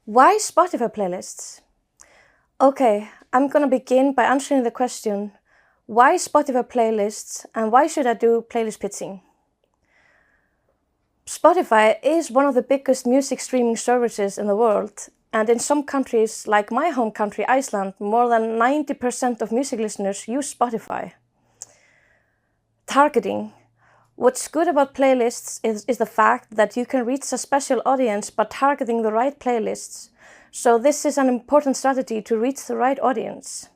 Why Spotify playlists? Okay, I'm gonna begin by answering the question, why Spotify playlists and why should I do playlist pitching? Spotify is one of the biggest music streaming services in the world, and in some countries, like my home country, Iceland, more than 90% of music listeners use Spotify. Targeting. What's good about playlists is the fact that you can reach a special audience by targeting the right playlists. So this is an important strategy to reach the right audience.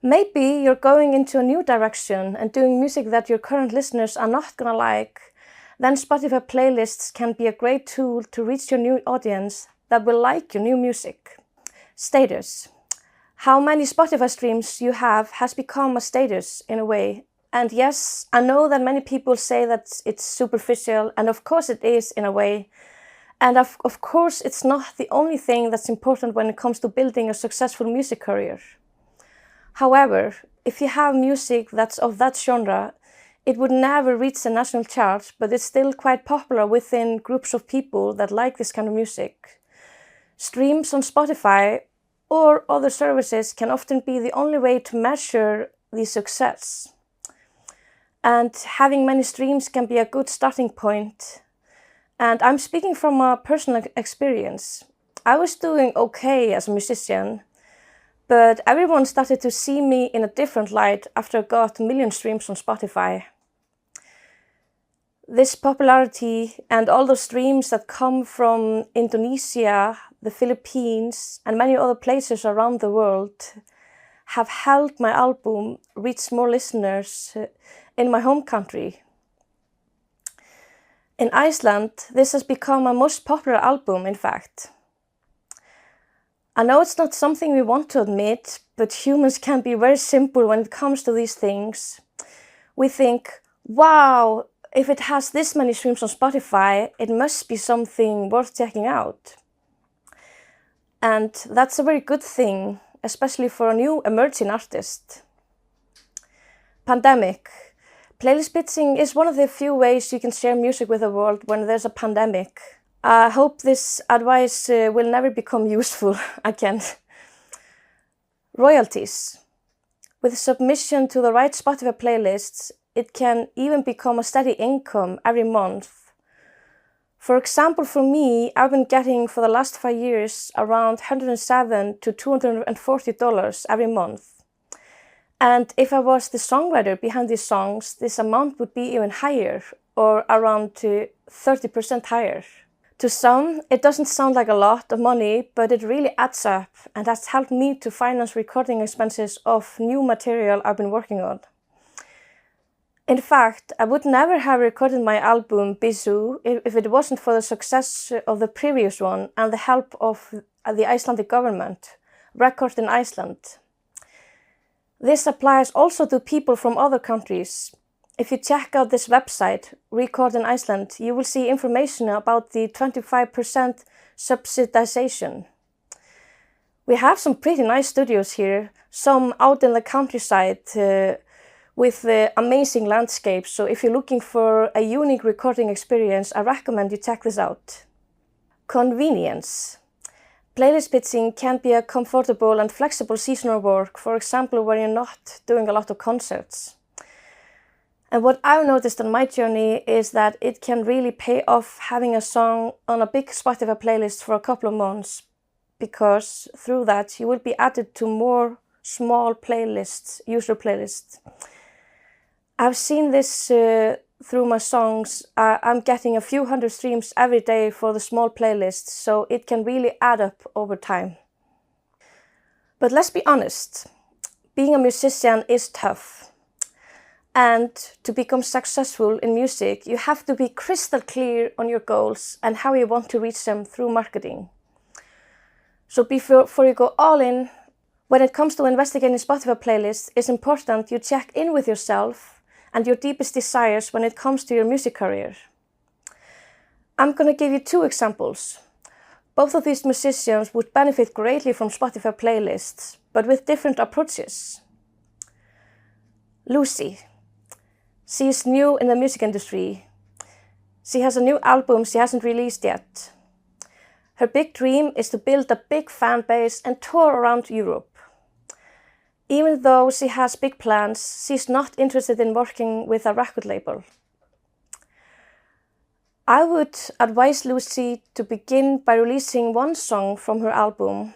Maybe you're going into a new direction and doing music that your current listeners are not gonna like. Then Spotify playlists can be a great tool to reach your new audience that will like your new music. Status. How many Spotify streams you have has become a status in a way. And yes, I know that many people say that it's superficial, and of course it is in a way. And of course it's not the only thing that's important when it comes to building a successful music career. However, if you have music that's of that genre, it would never reach the national chart, but it's still quite popular within groups of people that like this kind of music. Streams on Spotify or other services can often be the only way to measure the success. And having many streams can be a good starting point. And I'm speaking from a personal experience. I was doing okay as a musician, but everyone started to see me in a different light after I got a million streams on Spotify. This popularity and all those streams that come from Indonesia, the Philippines, and many other places around the world have helped my album reach more listeners in my home country. In Iceland, this has become my most popular album, in fact. I know it's not something we want to admit, but humans can be very simple when it comes to these things. We think, wow, if it has this many streams on Spotify, it must be something worth checking out. And that's a very good thing, especially for a new emerging artist. Pandemic. Playlist pitching is one of the few ways you can share music with the world when there's a pandemic. I hope this advice will never become useful again. Royalties. With submission to the right Spotify playlists, it can even become a steady income every month. For example, for me, I've been getting for the last 5 years around $107 to $240 every month. And if I was the songwriter behind these songs, this amount would be even higher, or around 30% higher. To some, it doesn't sound like a lot of money, but it really adds up, and has helped me to finance recording expenses of new material I've been working on. In fact, I would never have recorded my album Bisú if it wasn't for the success of the previous one and the help of the Icelandic government, Record in Iceland. This applies also to people from other countries. If you check out this website, Record in Iceland, you will see information about the 25% subsidization. We have some pretty nice studios here, some out in the countryside with amazing landscapes. So if you're looking for a unique recording experience, I recommend you check this out. Convenience. Playlist pitching can be a comfortable and flexible seasonal work, for example, when you're not doing a lot of concerts. And what I've noticed on my journey is that it can really pay off having a song on a big Spotify playlist for a couple of months, because through that you will be added to more small playlists, user playlists. I've seen this through my songs. I'm getting a few hundred streams every day for the small playlists, so it can really add up over time. But let's be honest, being a musician is tough. And to become successful in music, you have to be crystal clear on your goals and how you want to reach them through marketing. So before you go all in, when it comes to investigating Spotify playlists, it's important you check in with yourself and your deepest desires when it comes to your music career. I'm going to give you 2 examples. Both of these musicians would benefit greatly from Spotify playlists, but with different approaches. Lucy. She is new in the music industry. She has a new album she hasn't released yet. Her big dream is to build a big fan base and tour around Europe. Even though she has big plans, she's not interested in working with a record label. I would advise Lucy to begin by releasing one song from her album.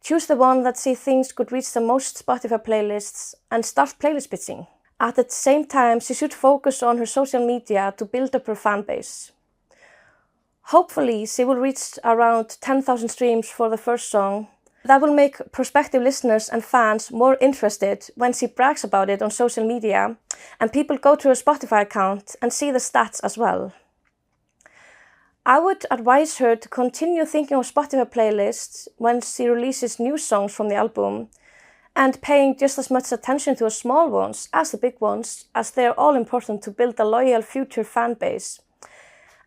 Choose the one that she thinks could reach the most Spotify playlists and start playlist pitching. At the same time, she should focus on her social media to build up her fan base. Hopefully, she will reach around 10,000 streams for the first song. That will make prospective listeners and fans more interested when she brags about it on social media, and people go to her Spotify account and see the stats as well. I would advise her to continue thinking of Spotify playlists when she releases new songs from the album, and paying just as much attention to the small ones as the big ones, as they are all important to build a loyal future fan base.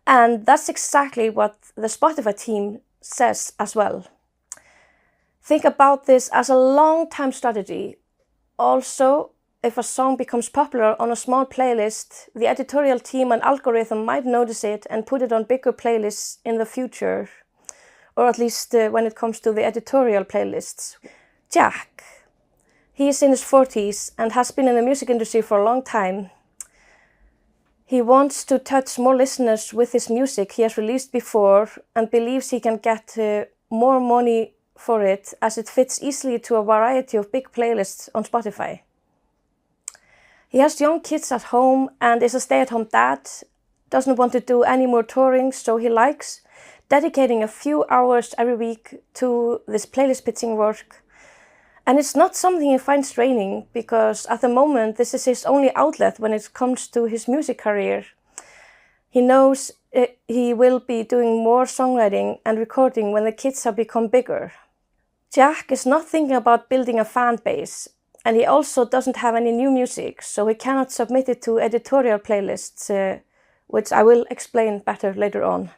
And that's exactly what the Spotify team says as well. Think about this as a long-term strategy. Also, if a song becomes popular on a small playlist, the editorial team and algorithm might notice it and put it on bigger playlists in the future, or at least when it comes to the editorial playlists. Jack. He is in his 40s and has been in the music industry for a long time. He wants to touch more listeners with his music he has released before and believes he can get more money for it as it fits easily to a variety of big playlists on Spotify. He has young kids at home and is a stay-at-home dad, doesn't want to do any more touring, so he likes dedicating a few hours every week to this playlist pitching work. And it's not something he finds draining, because at the moment this is his only outlet when it comes to his music career. He knows he will be doing more songwriting and recording when the kids have become bigger. Jack is not thinking about building a fan base, and he also doesn't have any new music, so he cannot submit it to editorial playlists, which I will explain better later on.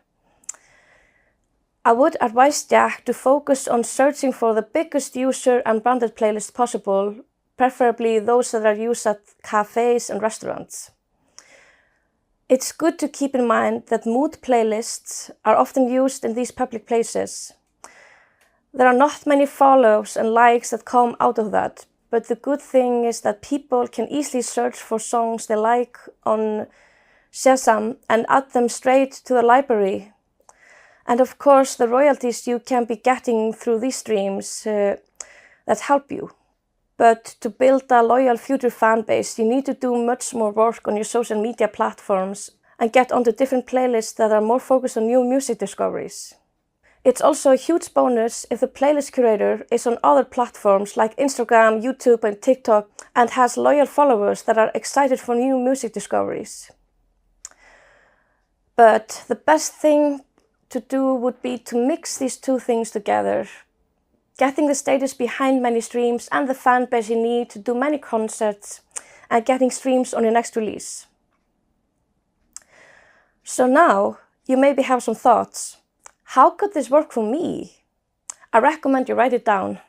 I would advise Jack to focus on searching for the biggest user and branded playlists possible, preferably those that are used at cafes and restaurants. It's good to keep in mind that mood playlists are often used in these public places. There are not many follows and likes that come out of that, but the good thing is that people can easily search for songs they like on Shazam and add them straight to the library. And of course, the royalties you can be getting through these streams that help you. But to build a loyal future fan base, you need to do much more work on your social media platforms and get onto different playlists that are more focused on new music discoveries. It's also a huge bonus if the playlist curator is on other platforms like Instagram, YouTube and TikTok and has loyal followers that are excited for new music discoveries. But the best thing to do would be to mix these two things together. Getting the status behind many streams and the fan base you need to do many concerts and getting streams on your next release. So now you maybe have some thoughts. How could this work for me? I recommend you write it down.